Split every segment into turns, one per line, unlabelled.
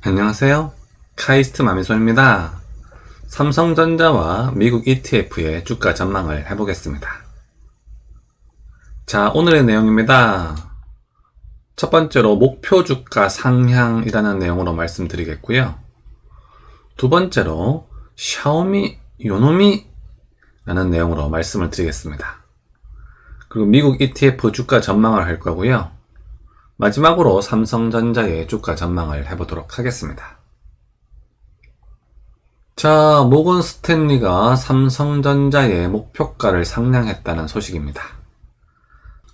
안녕하세요. 카이스트 마미소입니다. 삼성전자와 미국 ETF의 주가 전망을 해보겠습니다. 자, 오늘의 내용입니다. 첫 번째로 목표 주가 상향이라는 내용으로 말씀드리겠고요. 두 번째로 샤오미 요노미 라는 내용으로 말씀을 드리겠습니다. 그리고 미국 ETF 주가 전망을 할 거고요. 마지막으로 삼성전자의 주가 전망을 해보도록 하겠습니다. 자, 모건 스탠리가 삼성전자의 목표가를 상향했다는 소식입니다.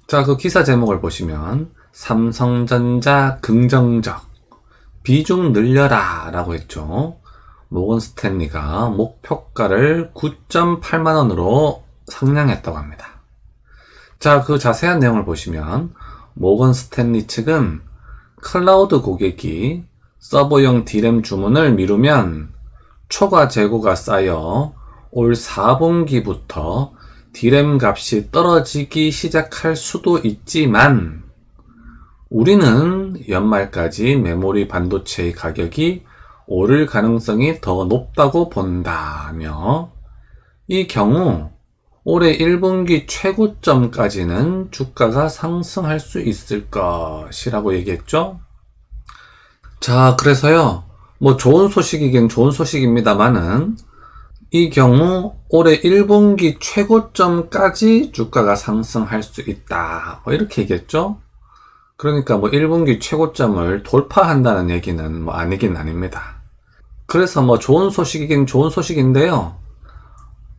자, 그 기사 제목을 보시면 삼성전자 긍정적, 비중 늘려라 라고 했죠. 모건 스탠리가 목표가를 9.8만원으로 상향했다고 합니다. 자, 그 자세한 내용을 보시면 모건 스탠리 측은 클라우드 고객이 서버용 D램 주문을 미루면 초과 재고가 쌓여 올 4분기부터 D램 값이 떨어지기 시작할 수도 있지만 우리는 연말까지 메모리 반도체의 가격이 오를 가능성이 더 높다고 본다며 이 경우 올해 1분기 최고점까지는 주가가 상승할 수 있을 것이라고 얘기했죠. 자, 그래서요, 좋은 소식이긴 좋은 소식입니다만은 이 경우 올해 1분기 최고점까지 주가가 상승할 수 있다. 이렇게 얘기했죠. 그러니까 1분기 최고점을 돌파한다는 얘기는 아니긴 아닙니다. 그래서 좋은 소식이긴 좋은 소식인데요.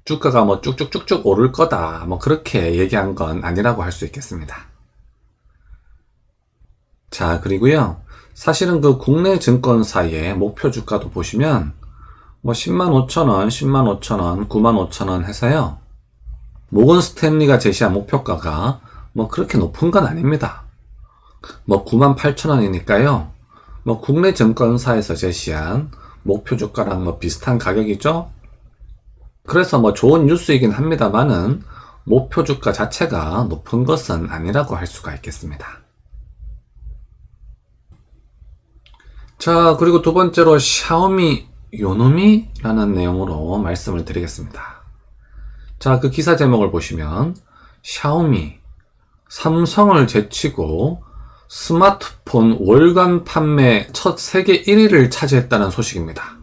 주가가 쭉쭉쭉쭉 오를 거다. 그렇게 얘기한 건 아니라고 할 수 있겠습니다. 자, 그리고요. 사실은 그 국내 증권사의 목표 주가도 보시면 105,000원, 105,000원, 95,000원 해서요. 모건 스탠리가 제시한 목표가가 그렇게 높은 건 아닙니다. 98,000원이니까요. 국내 증권사에서 제시한 목표 주가랑 비슷한 가격이죠. 그래서 좋은 뉴스이긴 합니다만은 목표 주가 자체가 높은 것은 아니라고 할 수가 있겠습니다. 자, 그리고 두 번째로 샤오미 요노미 라는 내용으로 말씀을 드리겠습니다. 자, 그 기사 제목을 보시면 샤오미, 삼성을 제치고 스마트폰 월간 판매 첫 세계 1위를 차지했다는 소식입니다.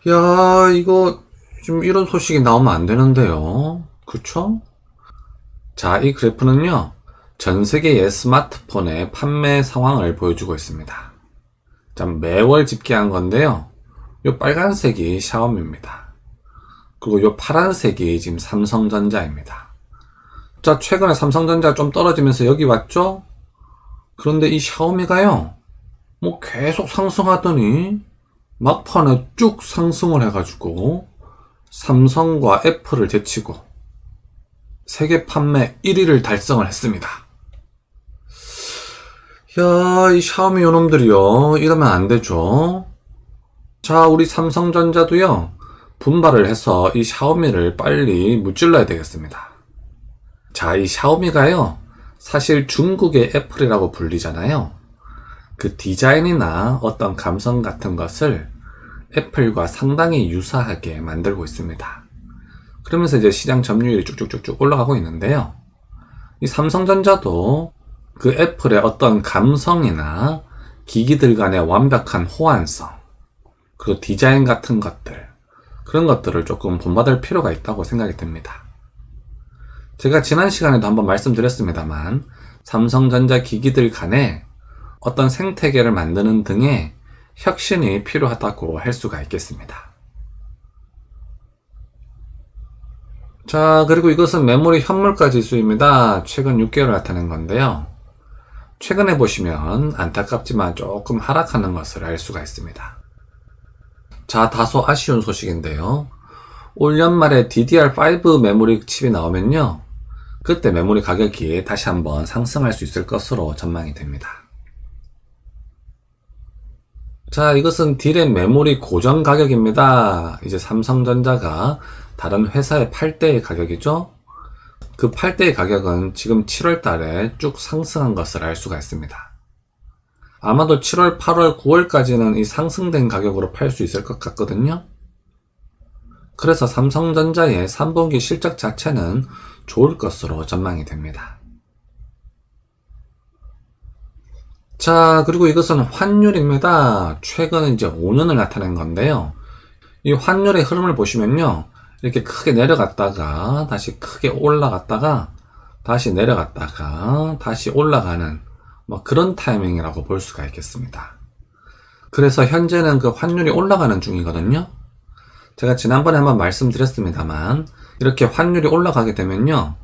야, 이거 좀 이런 소식이 나오면 안 되는데요. 그쵸? 자, 이 그래프는요, 전 세계의 스마트폰의 판매 상황을 보여주고 있습니다. 자, 매월 집계한 건데요. 요 빨간색이 샤오미입니다. 그리고 요 파란색이 지금 삼성전자입니다. 자, 최근에 삼성전자 좀 떨어지면서 여기 왔죠? 그런데 이 샤오미가요, 계속 상승하더니 막판에 쭉 상승을 해가지고 삼성과 애플을 제치고 세계 판매 1위를 달성을 했습니다. 야, 이 샤오미 요놈들이요, 이러면 안 되죠. 자, 우리 삼성전자도요, 분발을 해서 이 샤오미를 빨리 무찔러야 되겠습니다. 자, 이 샤오미가요, 사실 중국의 애플이라고 불리잖아요. 그 디자인이나 어떤 감성 같은 것을 애플과 상당히 유사하게 만들고 있습니다. 그러면서 이제 시장 점유율이 쭉쭉쭉쭉 올라가고 있는데요. 이 삼성전자도 그 애플의 어떤 감성이나 기기들 간의 완벽한 호환성, 그리고 디자인 같은 것들, 그런 것들을 조금 본받을 필요가 있다고 생각이 듭니다. 제가 지난 시간에도 한번 말씀드렸습니다만 삼성전자 기기들 간에 어떤 생태계를 만드는 등의 혁신이 필요하다고 할 수가 있겠습니다. 자, 그리고 이것은 메모리 현물가 지수입니다. 최근 6개월 나타낸 건데요. 최근에 보시면 안타깝지만 조금 하락하는 것을 알 수가 있습니다. 자, 다소 아쉬운 소식인데요. 올 연말에 DDR5 메모리 칩이 나오면요, 그때 메모리 가격이 다시 한번 상승할 수 있을 것으로 전망이 됩니다. 자, 이것은 D램 메모리 고정 가격입니다. 이제 삼성전자가 다른 회사에 팔 때의 가격이죠. 그 팔 때의 가격은 지금 7월 달에 쭉 상승한 것을 알 수가 있습니다. 아마도 7월, 8월, 9월까지는 이 상승된 가격으로 팔 수 있을 것 같거든요. 그래서 삼성전자의 3분기 실적 자체는 좋을 것으로 전망이 됩니다. 자, 그리고 이것은 환율입니다. 최근 이제 5년을 나타낸 건데요. 이 환율의 흐름을 보시면요. 이렇게 크게 내려갔다가 다시 크게 올라갔다가 다시 내려갔다가 다시 올라가는 뭐 그런 타이밍이라고 볼 수가 있겠습니다. 그래서 현재는 그 환율이 올라가는 중이거든요. 제가 지난번에 한번 말씀드렸습니다만 이렇게 환율이 올라가게 되면요.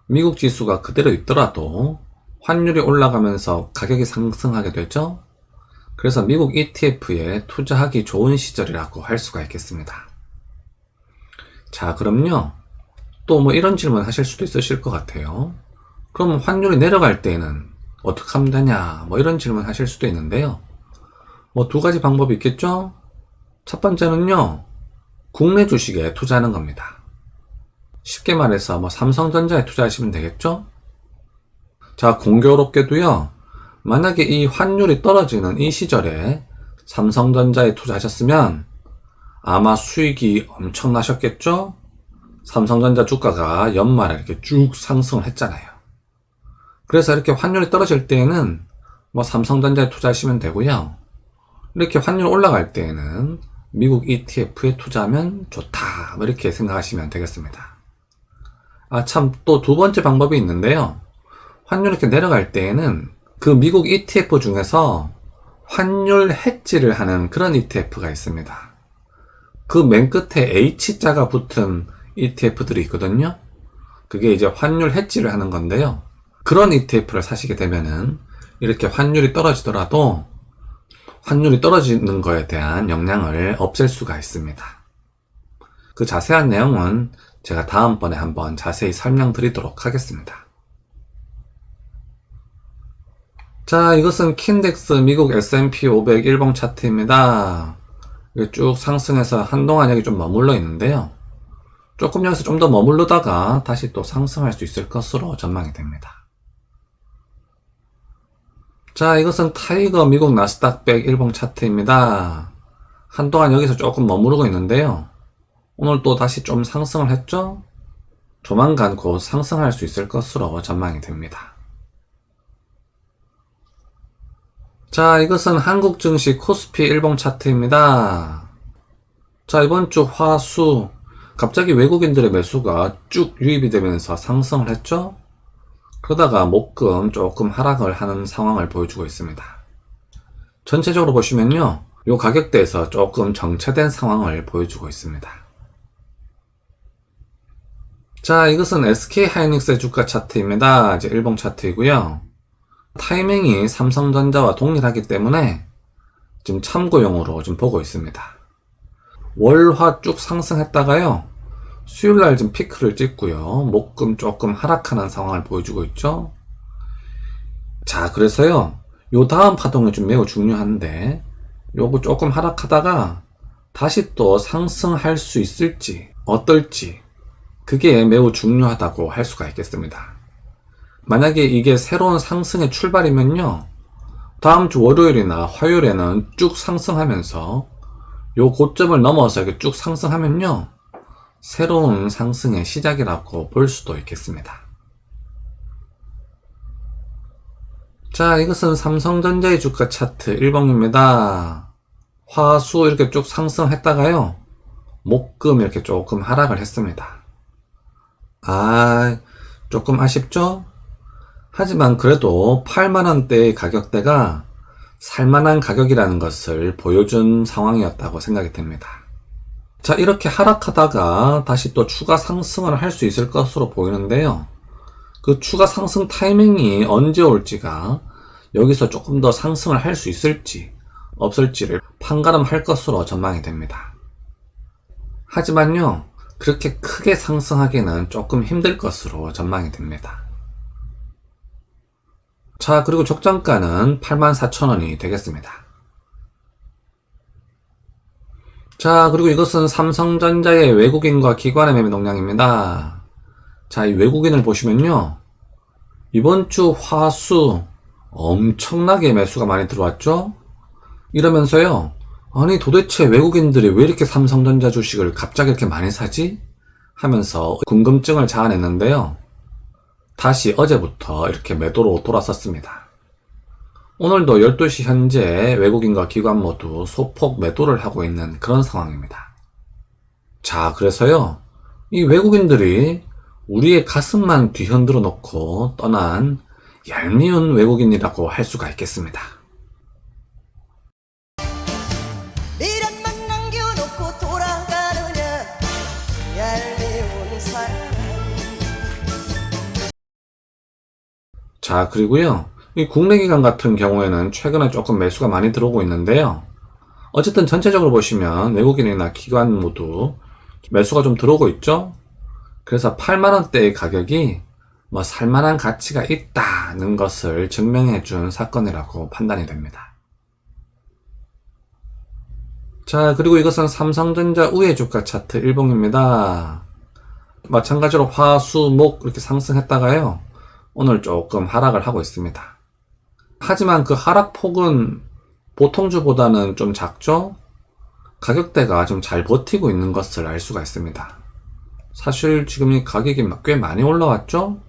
미국 지수가 그대로 있더라도 환율이 올라가면서 가격이 상승하게 되죠. 그래서 미국 ETF에 투자하기 좋은 시절이라고 할 수가 있겠습니다. 자, 그럼요. 또 뭐 이런 질문 하실 수도 있으실 것 같아요. 그럼 환율이 내려갈 때는 어떻게 하면 되냐? 뭐 이런 질문 하실 수도 있는데요. 뭐 두 가지 방법이 있겠죠? 첫 번째는요. 국내 주식에 투자하는 겁니다. 쉽게 말해서 뭐 삼성전자에 투자하시면 되겠죠? 자, 공교롭게도요. 만약에 이 환율이 떨어지는 이 시절에 삼성전자에 투자하셨으면 아마 수익이 엄청나셨겠죠? 삼성전자 주가가 연말에 이렇게 쭉 상승을 했잖아요. 그래서 이렇게 환율이 떨어질 때에는 뭐 삼성전자에 투자하시면 되고요. 이렇게 환율 올라갈 때에는 미국 ETF에 투자하면 좋다. 이렇게 생각하시면 되겠습니다. 아, 참, 또 두 번째 방법이 있는데요. 환율이 이렇게 내려갈 때에는 그 미국 ETF 중에서 환율 해지를 하는 그런 ETF가 있습니다. 그 맨 끝에 H자가 붙은 ETF들이 있거든요. 그게 이제 환율 해지를 하는 건데요. 그런 ETF를 사시게 되면은 이렇게 환율이 떨어지더라도 환율이 떨어지는 거에 대한 영향을 없앨 수가 있습니다. 그 자세한 내용은 제가 다음번에 한번 자세히 설명드리도록 하겠습니다. 자, 이것은 킨덱스 미국 S&P 500 일봉 차트입니다. 쭉 상승해서 한동안 여기 좀 머물러 있는데요. 조금 여기서 좀 더 머무르다가 다시 또 상승할 수 있을 것으로 전망이 됩니다. 자, 이것은 타이거 미국 나스닥 100 일봉 차트입니다. 한동안 여기서 조금 머무르고 있는데요. 오늘 또 다시 좀 상승을 했죠? 조만간 곧 상승할 수 있을 것으로 전망이 됩니다. 자, 이것은 한국 증시 코스피 일봉 차트입니다. 자, 이번 주 화수 갑자기 외국인들의 매수가 쭉 유입이 되면서 상승을 했죠? 그러다가 목금 조금 하락을 하는 상황을 보여주고 있습니다. 전체적으로 보시면요. 이 가격대에서 조금 정체된 상황을 보여주고 있습니다. 자, 이것은 SK하이닉스의 주가 차트입니다. 이제 일봉 차트이고요. 타이밍이 삼성전자와 동일하기 때문에 지금 참고용으로 좀 보고 있습니다. 월화 쭉 상승했다가요. 수요일날 좀 피크를 찍고요. 목금 조금 하락하는 상황을 보여주고 있죠. 자, 그래서요. 요 다음 파동이 좀 매우 중요한데 요거 조금 하락하다가 다시 또 상승할 수 있을지 어떨지 그게 매우 중요하다고 할 수가 있겠습니다. 만약에 이게 새로운 상승의 출발이면요. 다음 주 월요일이나 화요일에는 쭉 상승하면서 요 고점을 넘어서 이렇게 쭉 상승하면요. 새로운 상승의 시작이라고 볼 수도 있겠습니다. 자, 이것은 삼성전자의 주가 차트 일봉입니다. 화수 이렇게 쭉 상승했다가요. 목금 이렇게 조금 하락을 했습니다. 조금 아쉽죠? 하지만 그래도 8만원대의 가격대가 살만한 가격이라는 것을 보여준 상황이었다고 생각이 됩니다. 자, 이렇게 하락하다가 다시 또 추가 상승을 할 수 있을 것으로 보이는데요. 그 추가 상승 타이밍이 언제 올지가 여기서 조금 더 상승을 할 수 있을지 없을지를 판가름할 것으로 전망이 됩니다. 하지만요, 그렇게 크게 상승하기는 조금 힘들 것으로 전망이 됩니다. 자, 그리고 적정가는 84,000원이 되겠습니다. 자, 그리고 이것은 삼성전자의 외국인과 기관의 매매 동향입니다. 자, 이 외국인을 보시면요. 이번 주 화수 엄청나게 매수가 많이 들어왔죠? 이러면서요, 아니 도대체 외국인들이 왜 이렇게 삼성전자 주식을 갑자기 이렇게 많이 사지? 하면서 궁금증을 자아냈는데요. 다시 어제부터 이렇게 매도로 돌아섰습니다. 오늘도 12시 현재 외국인과 기관 모두 소폭 매도를 하고 있는 그런 상황입니다. 자, 그래서요, 이 외국인들이 우리의 가슴만 뒤흔들어 놓고 떠난 얄미운 외국인이라고 할 수가 있겠습니다.
미련만 남겨놓고 돌아가느냐 얄미운 사람.
자, 그리고요, 이 국내 기관 같은 경우에는 최근에 조금 매수가 많이 들어오고 있는데요. 어쨌든 전체적으로 보시면 외국인이나 기관 모두 매수가 좀 들어오고 있죠. 그래서 8만원대의 가격이 뭐 살만한 가치가 있다는 것을 증명해준 사건이라고 판단이 됩니다. 자, 그리고 이것은 삼성전자 우회 주가 차트 일봉입니다. 마찬가지로 화, 수, 목 이렇게 상승했다가요, 오늘 조금 하락을 하고 있습니다. 하지만 그 하락폭은 보통주보다는 좀 작죠? 가격대가 좀 잘 버티고 있는 것을 알 수가 있습니다. 사실 지금 이 가격이 꽤 많이 올라왔죠?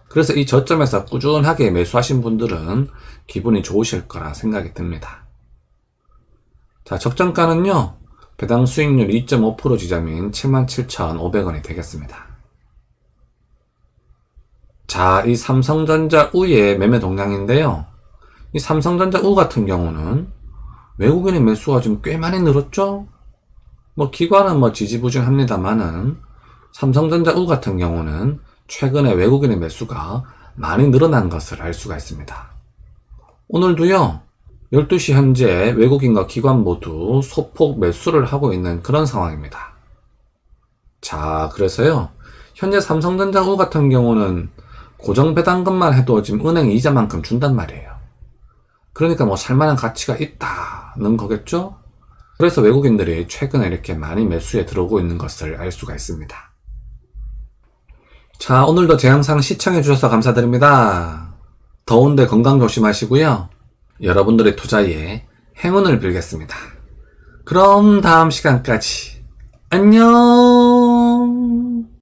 그래서 이 저점에서 꾸준하게 매수하신 분들은 기분이 좋으실 거라 생각이 듭니다. 자, 적정가는요, 배당 수익률 2.5% 지점인 77,500원이 되겠습니다. 자, 이 삼성전자 우의 매매 동향인데요. 이 삼성전자 우 같은 경우는 외국인의 매수가 좀 꽤 많이 늘었죠? 뭐 기관은 뭐 지지부진합니다만은 삼성전자 우 같은 경우는 최근에 외국인의 매수가 많이 늘어난 것을 알 수가 있습니다. 오늘도요, 12시 현재 외국인과 기관 모두 소폭 매수를 하고 있는 그런 상황입니다. 자, 그래서요, 현재 삼성전자 우 같은 경우는 고정 배당금만 해도 지금 은행 이자만큼 준단 말이에요. 그러니까 뭐 살만한 가치가 있다는 거겠죠? 그래서 외국인들이 최근에 이렇게 많이 매수에 들어오고 있는 것을 알 수가 있습니다. 자, 오늘도 제 영상 시청해주셔서 감사드립니다. 더운데 건강 조심하시고요. 여러분들의 투자에 행운을 빌겠습니다. 그럼 다음 시간까지 안녕!